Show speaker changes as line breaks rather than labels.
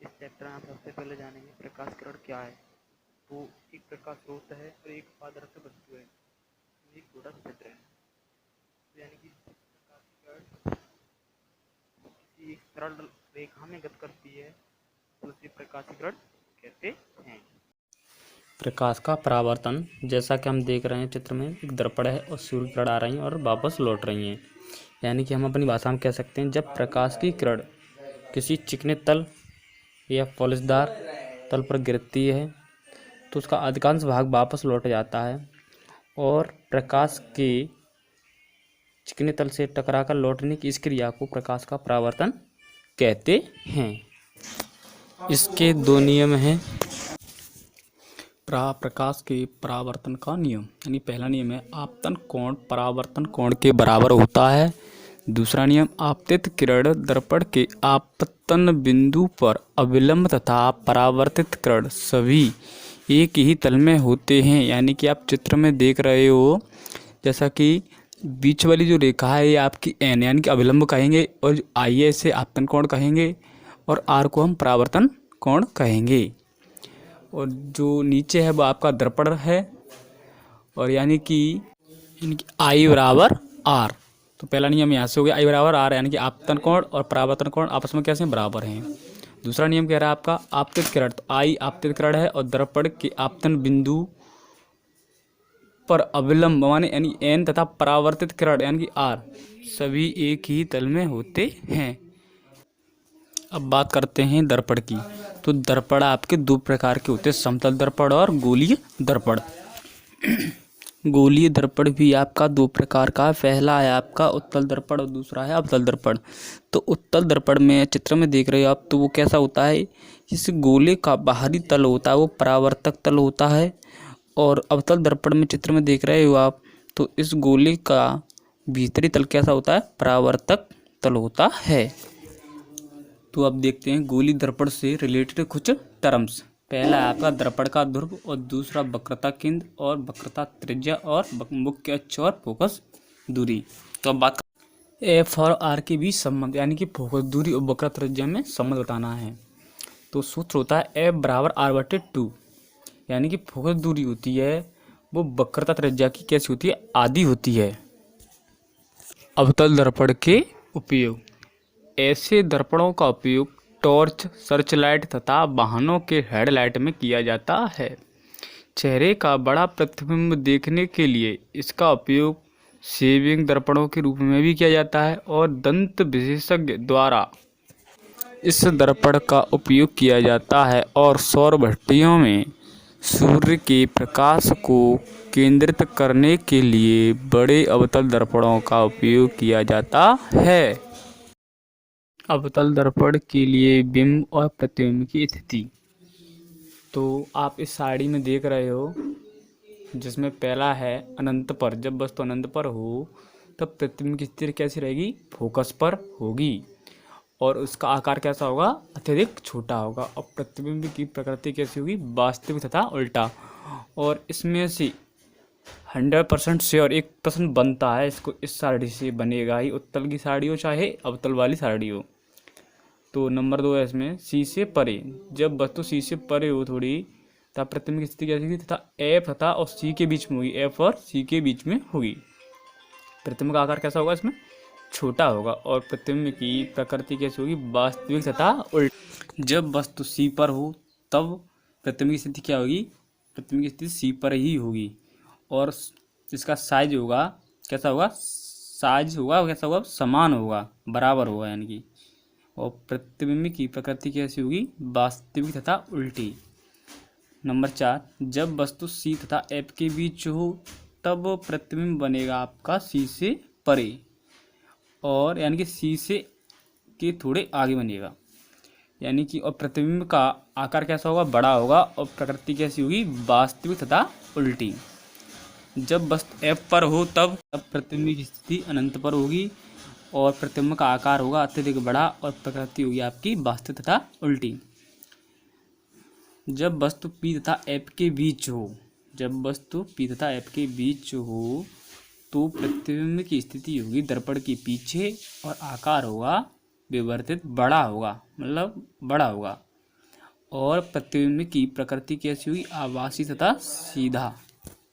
इस चैप्टर में हम सबसे पहले जानेंगे प्रकाश किरण क्या है। तो एक प्रकाश स्रोत है और एक पारदर्शी वस्तु है। एक छोटा सा चित्र है, यानी कि प्रकाश की किरण किसी एक सरल रेखा में गति करती है तो उसे प्रकाश की किरण कहते हैं।
प्रकाश का परावर्तन, जैसा कि हम देख रहे हैं चित्र में, एक दर्पण है और सूर्य किरण आ रही हैं और वापस लौट रही हैं। यानी कि हम अपनी भाषा में कह सकते हैं, जब प्रकाश की किरण किसी चिकने तल या पॉलिशदार तल पर गिरती है तो उसका अधिकांश भाग वापस लौट जाता है और प्रकाश के चिकने तल से टकराकर लौटने की इस क्रिया को प्रकाश का परावर्तन कहते हैं। इसके दो नियम हैं। प्रकाश के परावर्तन का नियम, यानी पहला नियम है आपतन कोण परावर्तन कोण के बराबर होता है। दूसरा नियम, आपतित किरण दर्पण के आपतन बिंदु पर अविलंब तथा परावर्तित किरण सभी एक ही तल में होते हैं। यानी कि आप चित्र में देख रहे हो, जैसा कि बीच वाली जो रेखा है ये आपकी एन यानी कि अविलंब कहेंगे, और जो आई है इसे आपतन कोण कहेंगे, और आर को हम परावर्तन कोण कहेंगे। और जो नीचे है वो आपका दर्पण है, और यानी कि आई बराबर आर। तो पहला नियम यहाँ से हो गया, आई बराबर आर, यानी कि आपतन कोण और परावर्तन कोण आपस में कैसे बराबर हैं। दूसरा नियम कह रहा है आपका आपतित किरण, तो आई आपतित किरण है और दर्पण के आपतन बिंदु पर अविलंब माने यानी एन तथा परावर्तित किरण यानी कि आर सभी एक ही तल में होते हैं। अब बात करते हैं दर्पण की। तो दर्पण आपके दो प्रकार के होते हैं, समतल दर्पण और गोलीय दर्पण। गोलीय दर्पण भी आपका दो प्रकार का है। पहला है आपका उत्तल दर्पण और दूसरा है अवतल दर्पण। तो उत्तल दर्पण में चित्र में देख रहे हो आप, तो वो कैसा होता है, इस गोले का बाहरी तल होता है वो परावर्तक तल होता है। और अवतल दर्पण में चित्र में देख रहे हो आप, तो इस गोले का भीतरी तल कैसा होता है, परावर्तक तल होता है। तो अब देखते हैं गोली दर्पण से रिलेटेड कुछ टर्म्स। पहला है आपका दर्पण का ध्रुव और दूसरा वक्रता केंद्र और वक्रता त्रिज्या और मुख्य अक्ष और फोकस दूरी। तो अब बात एफ और आर के बीच संबंध, यानी कि फोकस दूरी और वक्रता त्रिज्या में संबंध बताना है। तो सूत्र होता है एफ बराबर आर बटे 2, यानी कि फोकस दूरी होती है वो वक्रता त्रिज्या की कैसी होती है, आधी होती है। अवतल दर्पण के उपयोग, ऐसे दर्पणों का उपयोग टॉर्च, सर्चलाइट तथा वाहनों के हेडलाइट में किया जाता है। चेहरे का बड़ा प्रतिबिंब देखने के लिए इसका उपयोग शेविंग दर्पणों के रूप में भी किया जाता है और दंत विशेषज्ञ द्वारा इस दर्पण का उपयोग किया जाता है। और सौर भट्टियों में सूर्य के प्रकाश को केंद्रित करने के लिए बड़े अवतल दर्पणों का उपयोग किया जाता है। अवतल दर्पण के लिए बिंब और प्रतिबिंब की स्थिति, तो आप इस साड़ी में देख रहे हो, जिसमें पहला है अनंत पर। जब वस्तु अनंत पर हो तब प्रतिबिंब की स्थिति कैसी रहेगी, फोकस पर होगी, और उसका आकार कैसा होगा, अत्यधिक छोटा होगा। और प्रतिबिंब की प्रकृति कैसी होगी, वास्तविक तथा उल्टा। और इसमें से 100% श्योर 1% बनता है, इसको इस साड़ी से बनेगा ही, उत्तल की साड़ी हो चाहे अवतल वाली साड़ी हो। तो नंबर 2 है इसमें सी से परे। जब वस्तु सी से परे हो थोड़ी, तब प्रतिबिंब की स्थिति कैसी होगी, तथा एफ तथा और सी के बीच में होगी, एफ और सी के बीच में होगी। प्रतिबिंब का आकार कैसा होगा, इसमें छोटा होगा। और प्रतिबिंब की प्रकृति कैसी होगी, वास्तविक तथा उल्टा। जब वस्तु सी पर हो तब प्रतिबिंब की स्थिति क्या होगी, प्रतिबिंब की स्थिति सी पर ही होगी। और इसका साइज होगा कैसा होगा, साइज होगा कैसा होगा, समान होगा, बराबर होगा यानी कि। और प्रतिबिंब की प्रकृति कैसी होगी, वास्तविक तथा उल्टी। नंबर 4, जब वस्तु सी तथा एफ के बीच हो तब प्रतिबिंब बनेगा आपका सी से परे, और यानी कि सी से के थोड़े आगे बनेगा, यानी कि। और प्रतिबिंब का आकार कैसा होगा, बड़ा होगा, और प्रकृति कैसी होगी, वास्तविक तथा उल्टी। जब वस्तु एफ पर हो तब प्रतिबिंब की स्थिति अनंत पर होगी, और प्रतिबिंब का आकार होगा अत्यधिक बड़ा, और प्रकृति होगी आपकी वास्तविक तथा उल्टी। जब वस्तु पी तथा एफ के बीच हो, जब वस्तु पी तथा एफ के बीच हो तो प्रतिबिंब की स्थिति होगी दर्पण के पीछे, और आकार होगा विवर्तित, बड़ा होगा, मतलब बड़ा होगा। और प्रतिबिंब की प्रकृति कैसी हुई, आभासी तथा सीधा।